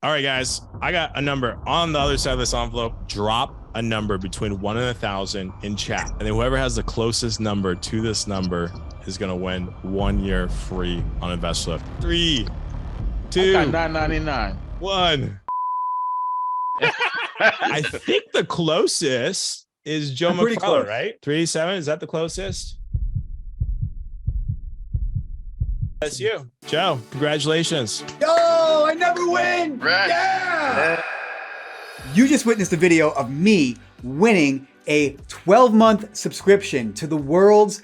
All right, guys, I got a number on the other side of this envelope. Drop a number between 1 and 1,000 in chat. And then whoever has the closest number to this number is going to win 1 year free on InvestorLift. 3, 2, I got 999. 1. I think the closest is Joe McFarlane, right? 387, is that the closest? That's you. Joe, congratulations. Yo, I never win. Right. Yeah. You just witnessed a video of me winning a 12-month subscription to the world's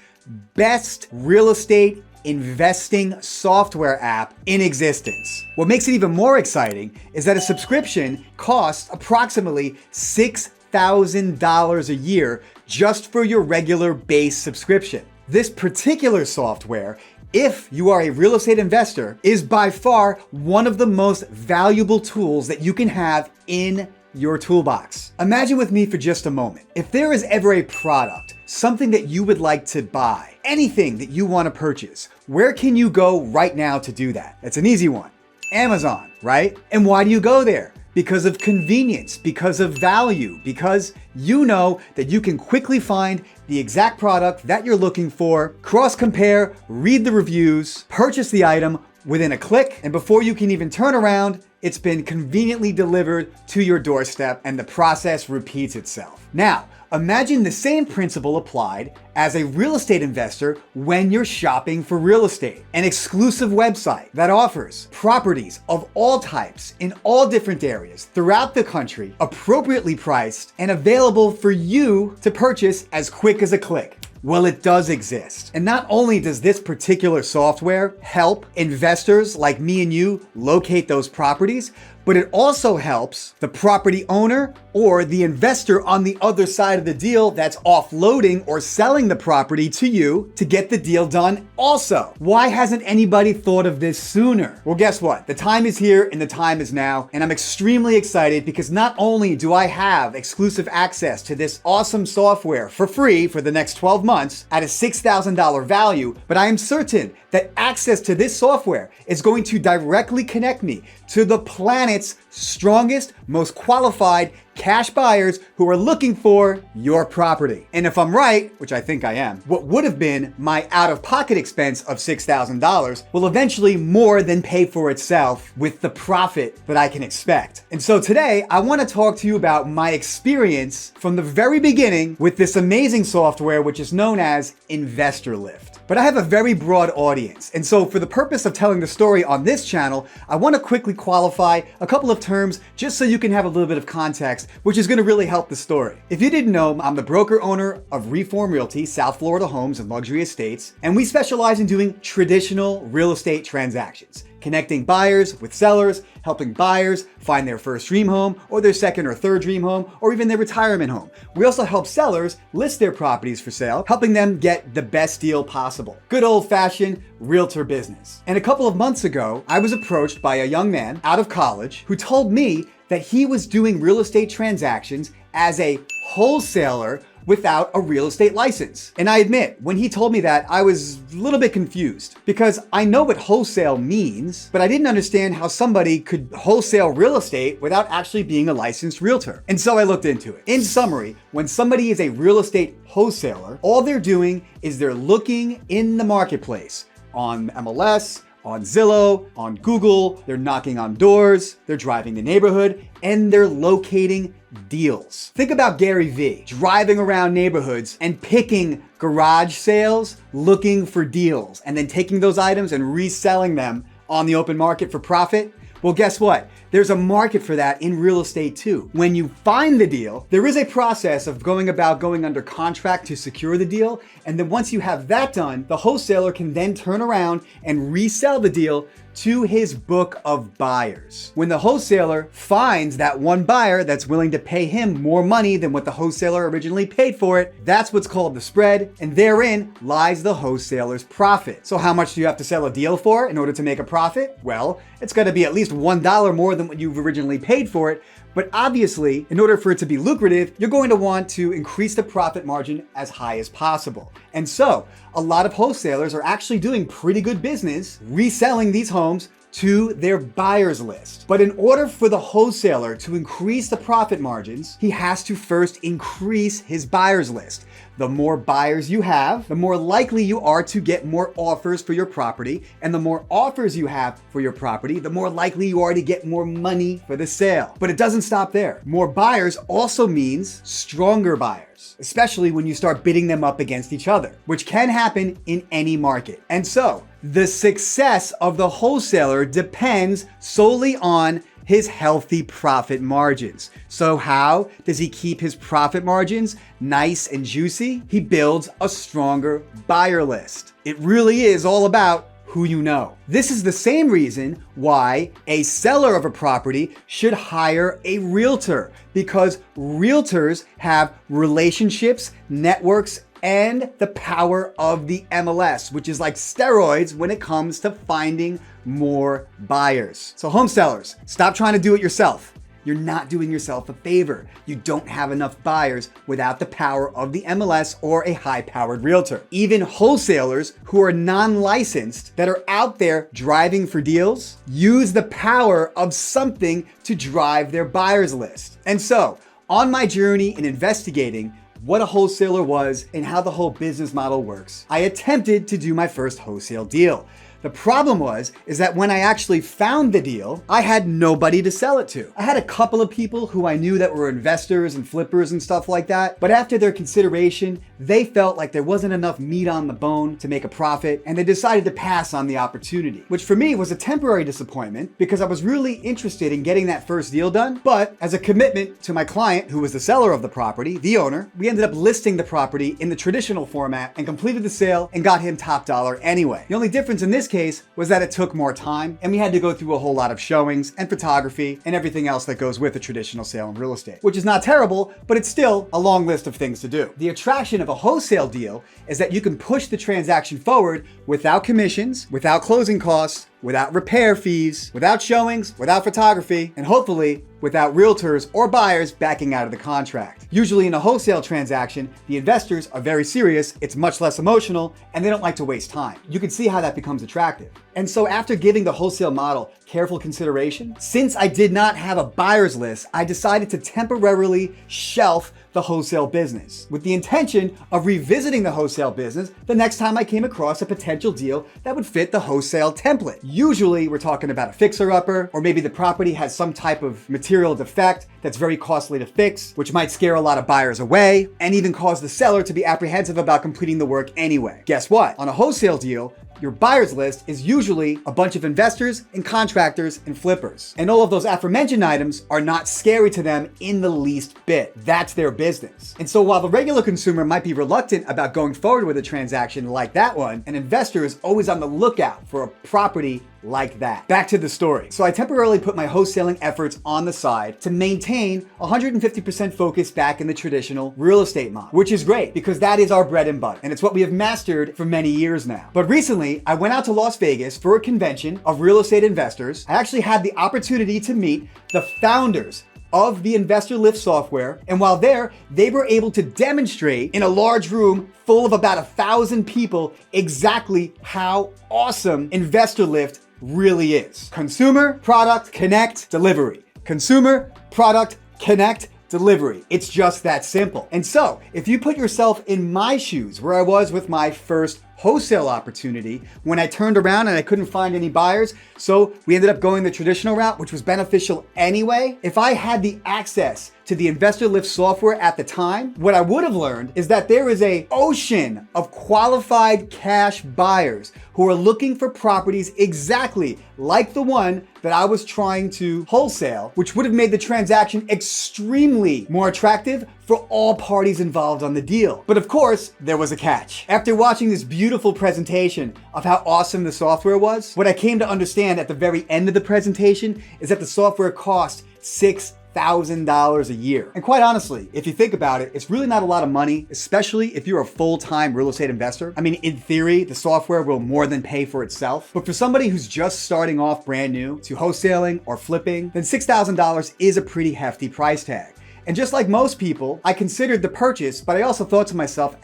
best real estate investing software app in existence. What makes it even more exciting is that a subscription costs approximately $6,000 a year just for your regular base subscription. This particular software, if you are a real estate investor, is by far one of the most valuable tools that you can have in your toolbox. Imagine with me for just a moment. If there is ever a product, something that you would like to buy, anything that you want to purchase, where can you go right now to do that? It's an easy one. Amazon, right? And why do you go there? Because of convenience, because of value, because you know that you can quickly find the exact product that you're looking for, cross-compare, read the reviews, purchase the item within a click, and before you can even turn around, it's been conveniently delivered to your doorstep and the process repeats itself. Now, imagine the same principle applied as a real estate investor when you're shopping for real estate. An exclusive website that offers properties of all types in all different areas throughout the country, appropriately priced and available for you to purchase as quick as a click. Well, it does exist. And not only does this particular software help investors like me and you locate those properties, but it also helps the property owner or the investor on the other side of the deal that's offloading or selling the property to you to get the deal done also. Why hasn't anybody thought of this sooner? Well, guess what? The time is here and the time is now, and I'm extremely excited because not only do I have exclusive access to this awesome software for free for the next 12 months at a $6,000 value, but I am certain that access to this software is going to directly connect me to the planet's strongest, most qualified cash buyers who are looking for your property. And if I'm right, which I think I am, what would have been my out-of-pocket expense of $6,000 will eventually more than pay for itself with the profit that I can expect. And so today, I want to talk to you about my experience from the very beginning with this amazing software, which is known as InvestorLift. But I have a very broad audience. And so for the purpose of telling the story on this channel, I want to quickly qualify a couple of terms just so you can have a little bit of context, which is going to really help the story. If you didn't know, I'm the broker owner of Reform Realty, South Florida Homes and Luxury Estates, and we specialize in doing traditional real estate transactions, connecting buyers with sellers, helping buyers find their first dream home or their second or third dream home or even their retirement home. We also help sellers list their properties for sale, helping them get the best deal possible. Good old-fashioned realtor business. And a couple of months ago, I was approached by a young man out of college who told me that he was doing real estate transactions as a wholesaler without a real estate license. And I admit, when he told me that, I was a little bit confused because I know what wholesale means, but I didn't understand how somebody could wholesale real estate without actually being a licensed realtor. And so I looked into it. In summary, when somebody is a real estate wholesaler, all they're doing is they're looking in the marketplace on MLS, on Zillow, on Google, they're knocking on doors, they're driving the neighborhood, and they're locating deals. Think about Gary Vee driving around neighborhoods and picking garage sales, looking for deals, and then taking those items and reselling them on the open market for profit. Well, guess what? There's a market for that in real estate too. When you find the deal, there is a process of going under contract to secure the deal. And then once you have that done, the wholesaler can then turn around and resell the deal to his book of buyers. When the wholesaler finds that one buyer that's willing to pay him more money than what the wholesaler originally paid for it, that's what's called the spread, and therein lies the wholesaler's profit. So how much do you have to sell a deal for in order to make a profit? Well, it's gotta be at least $1 more than what you've originally paid for it. But obviously, in order for it to be lucrative, you're going to want to increase the profit margin as high as possible. And so, a lot of wholesalers are actually doing pretty good business reselling these homes to their buyer's list. But in order for the wholesaler to increase the profit margins, he has to first increase his buyer's list. The more buyers you have, the more likely you are to get more offers for your property. And the more offers you have for your property, the more likely you are to get more money for the sale. But it doesn't stop there. More buyers also means stronger buyers, especially when you start bidding them up against each other, which can happen in any market. And so the success of the wholesaler depends solely on his healthy profit margins. So how does he keep his profit margins nice and juicy? He builds a stronger buyer list. It really is all about who you know. This is the same reason why a seller of a property should hire a realtor, because realtors have relationships, networks, and the power of the MLS, which is like steroids when it comes to finding more buyers. So home sellers, stop trying to do it yourself. You're not doing yourself a favor. You don't have enough buyers without the power of the MLS or a high-powered realtor. Even wholesalers who are non-licensed that are out there driving for deals use the power of something to drive their buyers list. And so, on my journey in investigating what a wholesaler was and how the whole business model works, I attempted to do my first wholesale deal. The problem is that when I actually found the deal, I had nobody to sell it to. I had a couple of people who I knew that were investors and flippers and stuff like that, but after their consideration, they felt like there wasn't enough meat on the bone to make a profit, and they decided to pass on the opportunity, which for me was a temporary disappointment because I was really interested in getting that first deal done. But as a commitment to my client, who was the seller of the property, the owner, we ended up listing the property in the traditional format and completed the sale and got him top dollar anyway. The only difference in this case was that it took more time and we had to go through a whole lot of showings and photography and everything else that goes with a traditional sale in real estate, which is not terrible, but it's still a long list of things to do. The attraction of a wholesale deal is that you can push the transaction forward without commissions, without closing costs, without repair fees, without showings, without photography, and hopefully without realtors or buyers backing out of the contract. Usually in a wholesale transaction, the investors are very serious, it's much less emotional, and they don't like to waste time. You can see how that becomes attractive. And so after giving the wholesale model careful consideration, since I did not have a buyer's list, I decided to temporarily shelf the wholesale business with the intention of revisiting the wholesale business the next time I came across a potential deal that would fit the wholesale template. Usually we're talking about a fixer-upper, or maybe the property has some type of material defect that's very costly to fix, which might scare a lot of buyers away and even cause the seller to be apprehensive about completing the work anyway. Guess what? On a wholesale deal, your buyer's list is usually a bunch of investors and contractors and flippers. And all of those aforementioned items are not scary to them in the least bit. That's their business. And so while the regular consumer might be reluctant about going forward with a transaction like that one, an investor is always on the lookout for a property like that. Back to the story. So I temporarily put my wholesaling efforts on the side to maintain 150% focus back in the traditional real estate model, which is great because that is our bread and butter. And it's what we have mastered for many years now. But recently I went out to Las Vegas for a convention of real estate investors. I actually had the opportunity to meet the founders of the InvestorLift software. And while there, they were able to demonstrate in a large room full of about 1,000 people exactly how awesome InvestorLift really is. Consumer, product, connect, delivery. Consumer, product, connect, delivery. It's just that simple. And so if you put yourself in my shoes where I was with my first wholesale opportunity when I turned around and I couldn't find any buyers, so we ended up going the traditional route, which was beneficial anyway. If I had the access to the InvestorLift software at the time, what I would have learned is that there is an ocean of qualified cash buyers who are looking for properties exactly like the one that I was trying to wholesale, which would have made the transaction extremely more attractive for all parties involved on the deal. But of course, there was a catch. After watching this beautiful presentation of how awesome the software was, what I came to understand at the very end of the presentation is that the software cost $6,000 a year. And quite honestly, if you think about it, it's really not a lot of money, especially if you're a full-time real estate investor. I mean, in theory, the software will more than pay for itself. But for somebody who's just starting off brand new to wholesaling or flipping, then $6,000 is a pretty hefty price tag. And just like most people, I considered the purchase, but I also thought to myself,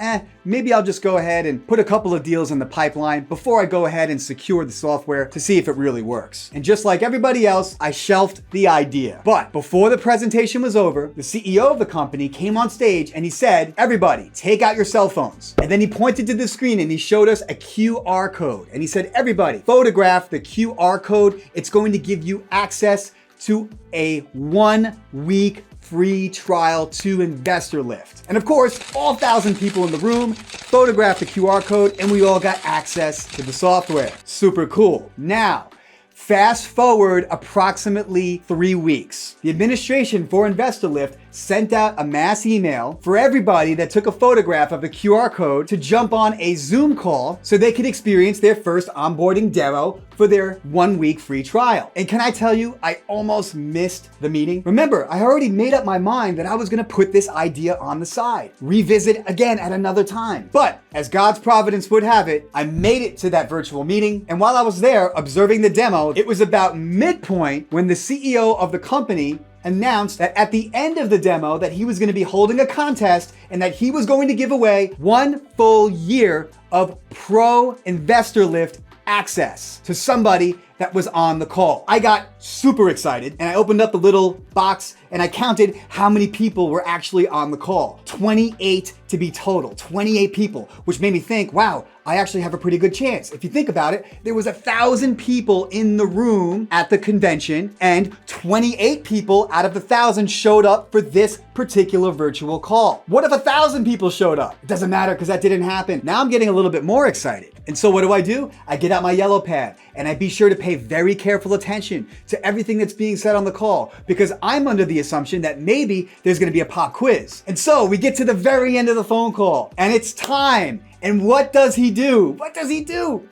maybe I'll just go ahead and put a couple of deals in the pipeline before I go ahead and secure the software to see if it really works. And just like everybody else, I shelved the idea. But before the presentation was over, the CEO of the company came on stage and he said, everybody, take out your cell phones. And then he pointed to the screen and he showed us a QR code. And he said, everybody, photograph the QR code. It's going to give you access to a 1-week free trial to InvestorLift. And of course, all 1,000 people in the room photographed the QR code and we all got access to the software. Super cool. Now, fast forward approximately 3 weeks. The administration for InvestorLift sent out a mass email for everybody that took a photograph of the QR code to jump on a Zoom call so they could experience their first onboarding demo for their 1-week free trial. And can I tell you, I almost missed the meeting. Remember, I already made up my mind that I was gonna put this idea on the side, revisit again at another time. But as God's providence would have it, I made it to that virtual meeting. And while I was there observing the demo, it was about midpoint when the CEO of the company announced that at the end of the demo that he was going to be holding a contest and that he was going to give away 1 full year of pro InvestorLift access to somebody that was on the call. I got super excited and I opened up the little box and I counted how many people were actually on the call. 28 to be total, 28 people, which made me think, wow, I actually have a pretty good chance. If you think about it, there was 1,000 people in the room at the convention and 28 people out of the 1,000 showed up for this particular virtual call. What if 1,000 people showed up? It doesn't matter because that didn't happen. Now I'm getting a little bit more excited. And so what do? I get out my yellow pad and I be sure to pay very careful attention to everything that's being said on the call because I'm under the assumption that maybe there's gonna be a pop quiz. And so we get to the very end of the phone call and it's time. And what does he do?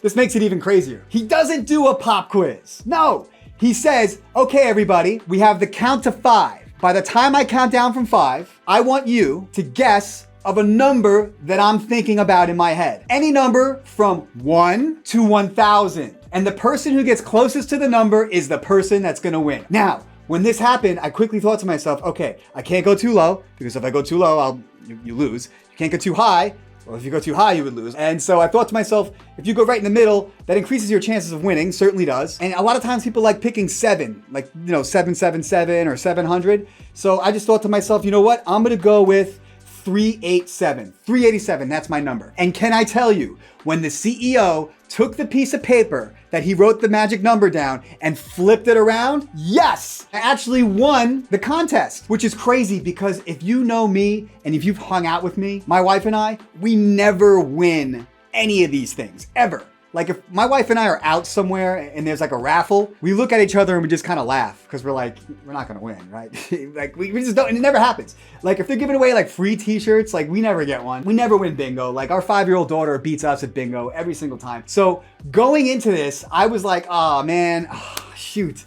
This makes it even crazier. He doesn't do a pop quiz. No, he says, okay, everybody, we have the count to 5. By the time I count down from 5, I want you to guess of a number that I'm thinking about in my head. Any number from 1 to 1,000. And the person who gets closest to the number is the person that's gonna win. Now, when this happened, I quickly thought to myself, okay, I can't go too low because if I go too low, you lose. You can't go too high. Well, if you go too high, you would lose. And so I thought to myself, if you go right in the middle, that increases your chances of winning, certainly does. And a lot of times people like picking 7, like, 777 or 700. So I just thought to myself, you know what? I'm gonna go with 387. 387, that's my number. And can I tell you, when the CEO took the piece of paper that he wrote the magic number down and flipped it around, yes, I actually won the contest, which is crazy because if you know me and if you've hung out with me, my wife and I, we never win any of these things, ever. Like if my wife and I are out somewhere and there's like a raffle, we look at each other and we just kind of laugh because we're like, we're not gonna win, right? Like we just don't, and it never happens. Like if they're giving away like free t-shirts, like we never get one. We never win bingo. Like our 5-year-old daughter beats us at bingo every single time. So going into this, I was like, oh man, shoot.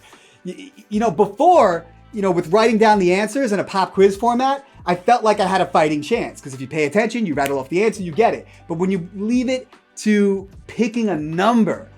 Before, with writing down the answers in a pop quiz format, I felt like I had a fighting chance because if you pay attention, you rattle off the answer, you get it. But when you leave it to picking a number,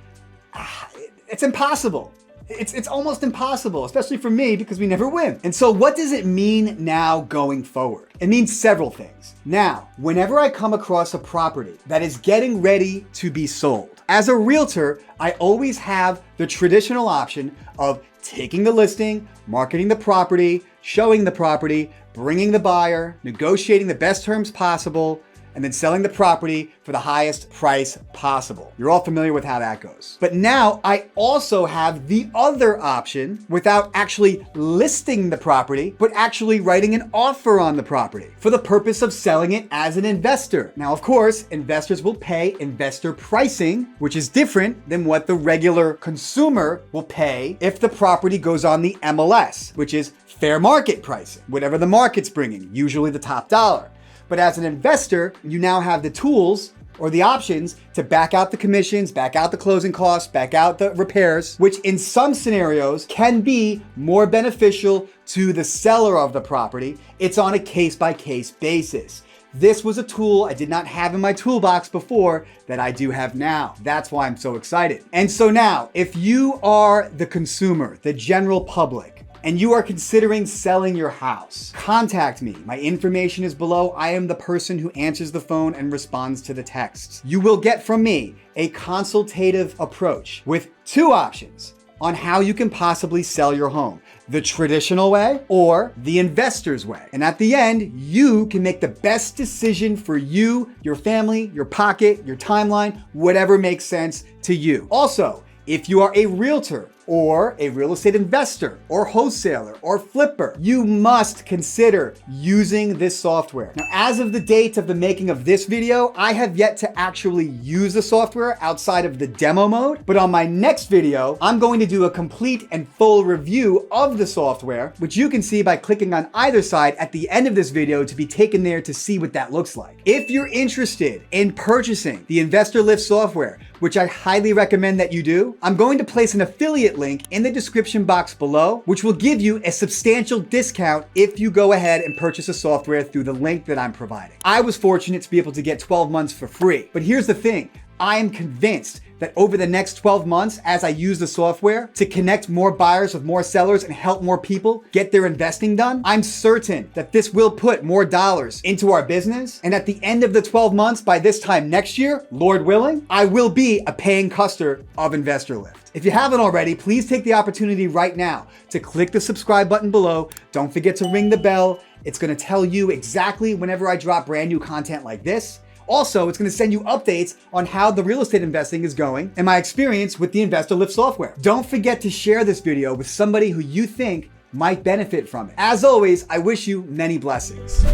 it's impossible. It's almost impossible, especially for me because we never win. And so what does it mean now going forward? It means several things. Now, whenever I come across a property that is getting ready to be sold, as a realtor, I always have the traditional option of taking the listing, marketing the property, showing the property, bringing the buyer, negotiating the best terms possible, and then selling the property for the highest price possible. You're all familiar with how that goes. But now I also have the other option without actually listing the property, but actually writing an offer on the property for the purpose of selling it as an investor. Now, of course, investors will pay investor pricing, which is different than what the regular consumer will pay if the property goes on the MLS, which is fair market pricing, whatever the market's bringing, usually the top dollar. But as an investor, you now have the tools or the options to back out the commissions, back out the closing costs, back out the repairs, which in some scenarios can be more beneficial to the seller of the property. It's on a case-by-case basis. This was a tool I did not have in my toolbox before that I do have now. That's why I'm so excited. And so now, if you are the consumer, the general public, and you are considering selling your house, contact me. My information is below. I am the person who answers the phone and responds to the texts. You will get from me a consultative approach with two options on how you can possibly sell your home: the traditional way or the investor's way. And at the end, you can make the best decision for you, your family, your pocket, your timeline, whatever makes sense to you. Also, if you are a realtor or a real estate investor or wholesaler or flipper, you must consider using this software. Now, as of the date of the making of this video, I have yet to actually use the software outside of the demo mode, but on my next video, I'm going to do a complete and full review of the software, which you can see by clicking on either side at the end of this video to be taken there to see what that looks like. If you're interested in purchasing the InvestorLift software, which I highly recommend that you do, I'm going to place an affiliate link in the description box below, which will give you a substantial discount if you go ahead and purchase the software through the link that I'm providing. I was fortunate to be able to get 12 months for free, but here's the thing. I am convinced that over the next 12 months, as I use the software to connect more buyers with more sellers and help more people get their investing done, I'm certain that this will put more dollars into our business. And at the end of the 12 months, by this time next year, Lord willing, I will be a paying customer of InvestorLift. If you haven't already, please take the opportunity right now to click the subscribe button below. Don't forget to ring the bell. It's gonna tell you exactly whenever I drop brand new content like this. Also, it's going to send you updates on how the real estate investing is going and my experience with the InvestorLift software. Don't forget to share this video with somebody who you think might benefit from it. As always, I wish you many blessings.